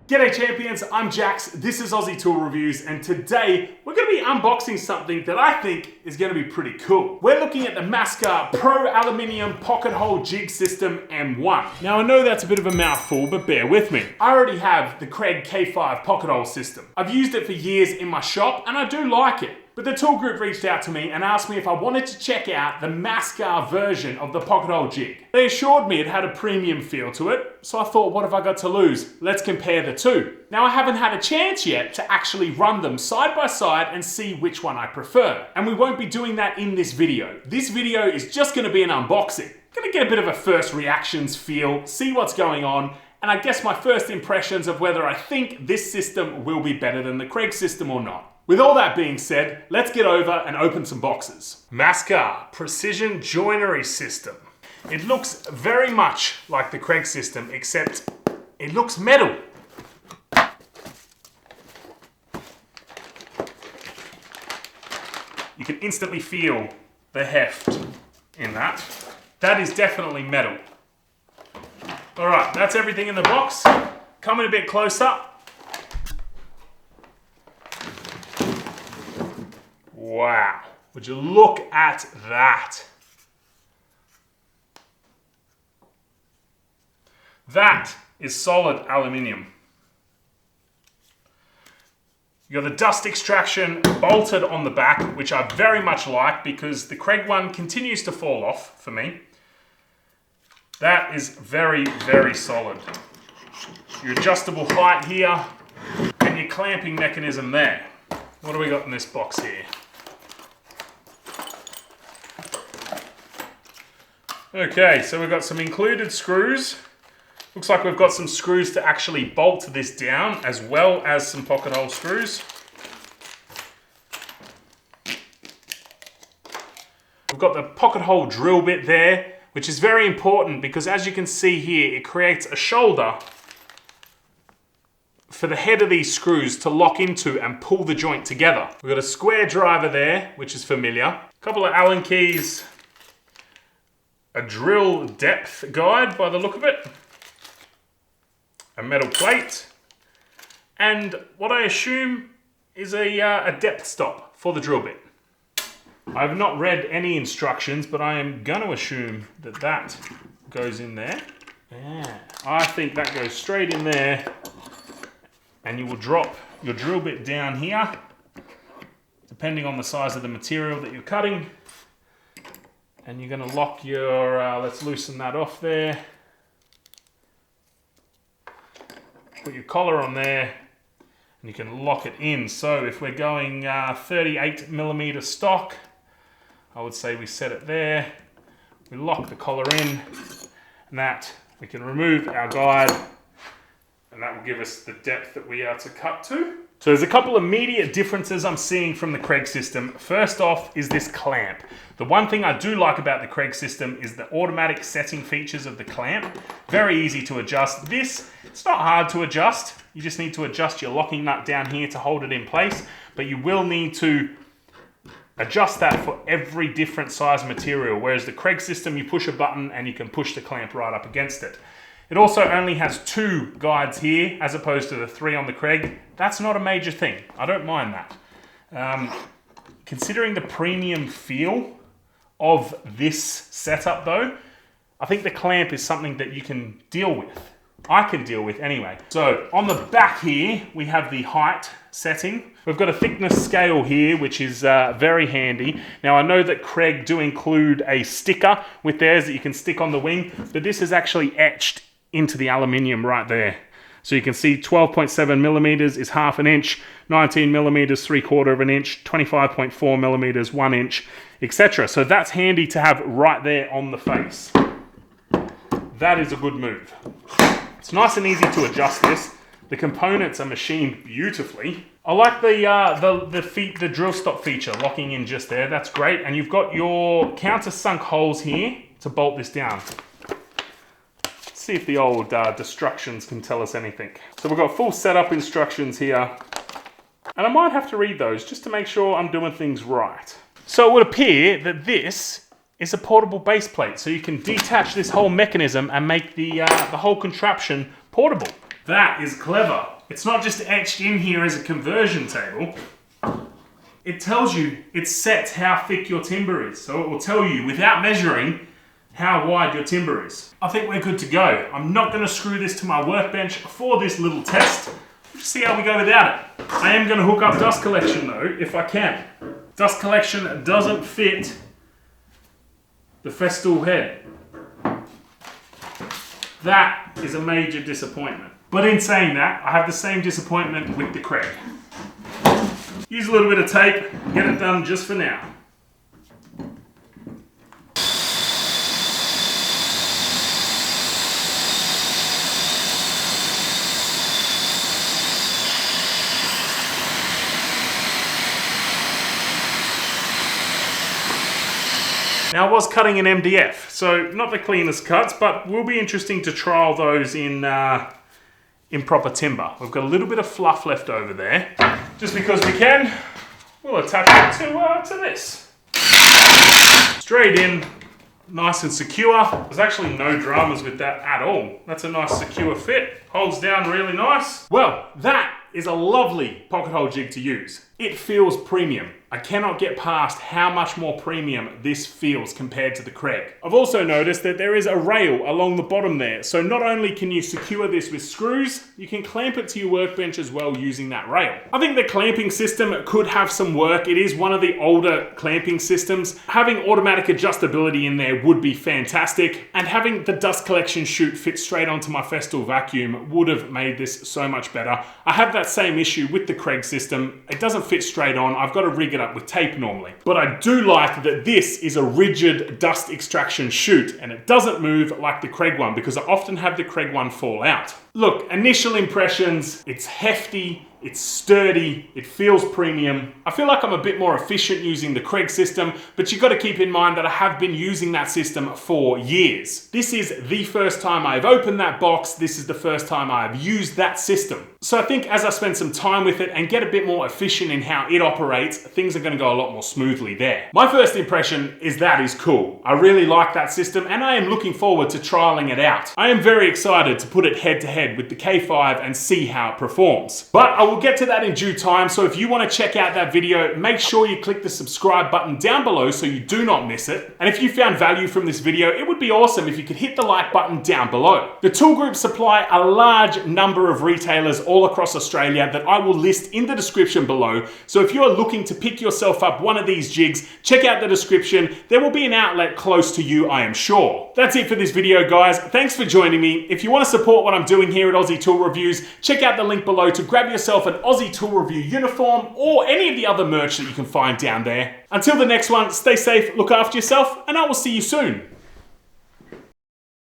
G'day champions, I'm Jax, this is Aussie Tool Reviews, and today we're going to be unboxing something that I think is going to be pretty cool. We're looking at the Mascar Pro Aluminium Pocket Hole Jig System M1. Now I know that's a bit of a mouthful, but bear with me. I already have the Kreg K5 Pocket Hole System. I've used it for years in my shop and I do like it. But the tool group reached out to me and asked me if I wanted to check out the Mascar version of the Pocket Hole Jig. They assured me it had a premium feel to it, so I thought, what have I got to lose? Let's compare the two. Now I haven't had a chance yet to actually run them side by side and see which one I prefer. And we won't be doing that in this video. This video is just going to be an unboxing. Gonna get a bit of a first reactions feel, see what's going on, and I guess my first impressions of whether I think this system will be better than the Kreg system or not. With all that being said, let's get over and open some boxes. Mascar Precision Joinery System. It looks very much like the Kreg system, except it looks metal. You can instantly feel the heft in that. That is definitely metal. All right, that's everything in the box. Coming a bit closer. Wow, would you look at that? That is solid aluminium. You got the dust extraction bolted on the back, which I very much like because the Kreg one continues to fall off for me. That is very, very solid. Your adjustable height here and your clamping mechanism there. What do we got in this box here? Okay, so we've got some included screws. Looks like we've got some screws to actually bolt this down, as well as some pocket hole screws. We've got the pocket hole drill bit there, which is very important because as you can see here, it creates a shoulder for the head of these screws to lock into and pull the joint together. We've got a square driver there, which is familiar. A couple of Allen keys. A drill depth guide by the look of it, a metal plate, and what I assume is a depth stop for the drill bit. I have not read any instructions, but I am going to assume that that goes in there. Yeah, I think that goes straight in there, and you will drop your drill bit down here, depending on the size of the material that you're cutting. And you're going to lock your, let's loosen that off there. Put your collar on there and you can lock it in. So if we're going 38mm stock, I would say we set it there. We lock the collar in and that we can remove our guide and that will give us the depth that we are to cut to. So there's a couple of immediate differences I'm seeing from the Kreg system. First off is this clamp. The one thing I do like about the Kreg system is the automatic setting features of the clamp. Very easy to adjust. This, it's not hard to adjust. You just need to adjust your locking nut down here to hold it in place, but you will need to adjust that for every different size material, whereas the Kreg system, you push a button and you can push the clamp right up against it. It also only has 2 guides here, as opposed to the 3 on the Kreg. That's not a major thing. I don't mind that. Considering the premium feel of this setup though, I think the clamp is something that you can deal with. I can deal with anyway. So on the back here, we have the height setting. We've got a thickness scale here, which is very handy. Now I know that Kreg do include a sticker with theirs that you can stick on the wing, but this is actually etched into the aluminium right there. So you can see 12.7mm is ½ an inch, 19mm 3/4 of an inch, 25.4mm 1 inch, etc. So that's handy to have right there on the face. That is a good move. It's nice and easy to adjust this. The components are machined beautifully. I like the drill stop feature locking in just there. That's great. And you've got your countersunk holes here to bolt this down. See if the old destructions can tell us anything. So we've got full setup instructions here. And I might have to read those just to make sure I'm doing things right. So it would appear that this is a portable base plate. So you can detach this whole mechanism and make the whole contraption portable. That is clever. It's not just etched in here as a conversion table. It tells you, it sets how thick your timber is. So it will tell you, without measuring, how wide your timber is. I think we're good to go. I'm not going to screw this to my workbench for this little test. We'll just see how we go without it. I am going to hook up dust collection though, if I can. Dust collection doesn't fit the Festool head. That is a major disappointment. But in saying that, I have the same disappointment with the Kreg. Use a little bit of tape, get it done just for now. Now I was cutting an MDF, so not the cleanest cuts, but will be interesting to trial those in proper timber. We've got a little bit of fluff left over there. Just because we can, we'll attach it to this. Straight in, nice and secure. There's actually no dramas with that at all. That's a nice secure fit. Holds down really nice. Well, that is a lovely pocket hole jig to use. It feels premium. I cannot get past how much more premium this feels compared to the Kreg. I've also noticed that there is a rail along the bottom there. So not only can you secure this with screws, you can clamp it to your workbench as well using that rail. I think the clamping system could have some work. It is one of the older clamping systems. Having automatic adjustability in there would be fantastic. And having the dust collection chute fit straight onto my Festool vacuum would have made this so much better. I have that same issue with the Kreg system. It doesn't fit straight on. I've got to rig it up with tape normally. But I do like that this is a rigid dust extraction chute and it doesn't move like the Kreg one because I often have the Kreg one fall out. Look, initial impressions, it's hefty, it's sturdy, it feels premium. I feel like I'm a bit more efficient using the Kreg system, but you've got to keep in mind that I have been using that system for years. This is the first time I've opened that box. This is the first time I've used that system. So I think as I spend some time with it and get a bit more efficient in how it operates, things are going to go a lot more smoothly there. My first impression is that is cool. I really like that system and I am looking forward to trialing it out. I am very excited to put it head to head with the K5 and see how it performs. But I will get to that in due time, so if you want to check out that video, make sure you click the subscribe button down below so you do not miss it. And if you found value from this video, it would be awesome if you could hit the like button down below. The Tool Group supply a large number of retailers all across Australia that I will list in the description below. So if you're looking to pick yourself up one of these jigs, check out the description. There will be an outlet close to you, I am sure. That's it for this video, guys. Thanks for joining me. If you want to support what I'm doing here at Aussie Tool Reviews, check out the link below to grab yourself an Aussie Tool Review uniform or any of the other merch that you can find down there. Until the next one, stay safe, look after yourself, and I will see you soon.